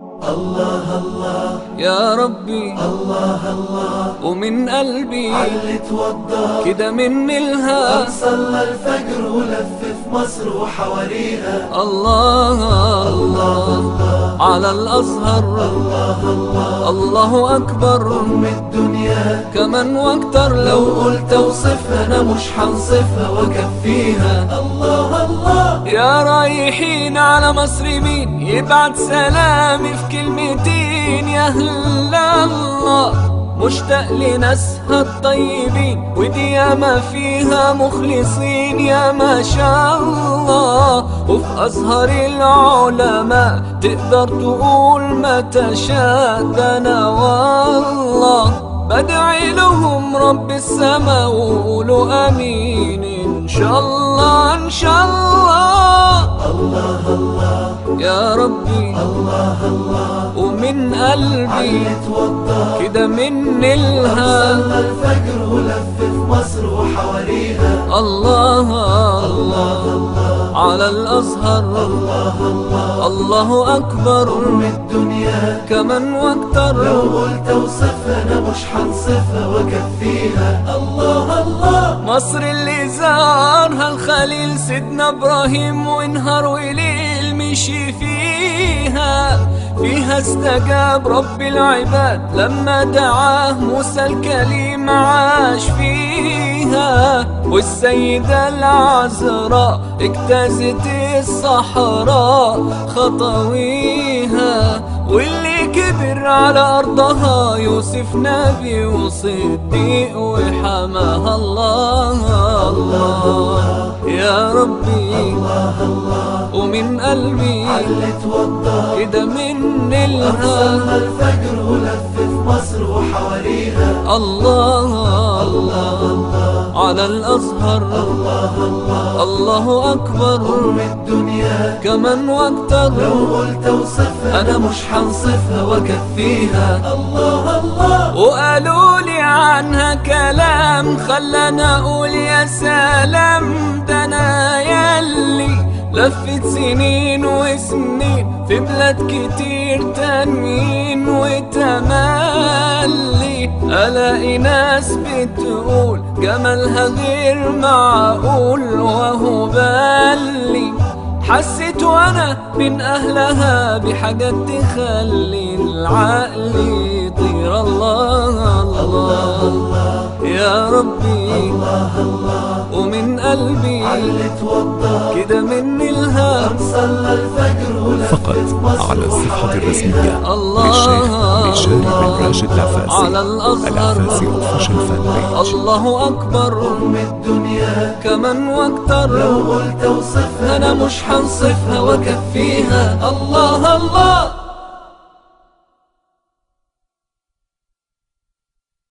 الله الله يا ربي الله الله ومن قلبي علي توضى كده من الها صلى الفجر ولف في مصر وحواليها الله الله على الأزهر الله الله الله أكبر أم الدنيا كمان واكتر لو قلت اوصفها انا مش هنصفها واكفيها الله الله يا رايحين على مصر مين يبعت سلامي في كلمتين يا أهل الله مشتاق لناسها الطيبين ودي ياما فيها مخلصين يا ما شاء الله وفي أزهر العلماء تقدر تقول ما تشاء ده أنا والله بدعي لهم رب السما وقولوا امين ان شاء الله ان شاء الله الله الله يا ربي الله الله ومن قلبي علي توضى كده من الها صلى الفجر ولف في مصر وحواليها الله الله الله على الأزهر الله الله الله أكبر أم الدنيا كمان واكتر لو قلت اوصفها انا مش هنصفها واكفيها الله الله مصر اللي زارها الخليل سيدنا إبراهيم ونهار وليل مشي فيها استجاب رب العباد لما دعاه موسى الكليم عاش فيها والسيدة العذراء اجتازت الصحراء خطويها واللي كبر على أرضها يوسف نبي وصديق وحماها الله الله يا ربي الله الله ومن قلبي علي توضى كده من الها صلى الفجر ولف في مصر وحواليها الله الله على الأزهر الله الله الله أكبر أم الدنيا كمان واكتر لو قلت اوصفها انا مش هنصفها واكفيها الله الله وقالوا لي عنها كلام خلاني اقول يا سلام ده انا ياللي لفت سنين وسنين في بلاد كتير تانيين وتملي الاقي ناس بتقول جمالها غير معقول وهو بالي حسيت وانا من اهلها بحاجات تخلي العقل يطير الله الله يا ربي الله الله ومن قلبي علي توضى كده من الها صلى الفجر ولف فقط في مصر على الصفحة الرسمية للشيخ الله بشار بن راشد العفاسي على الأزهر العفاسي اوفيشال فان بيج. الله أكبر أم الدنيا كمان واكتر لو قلت اوصفها أنا مش هنصفها واكفيها الله الله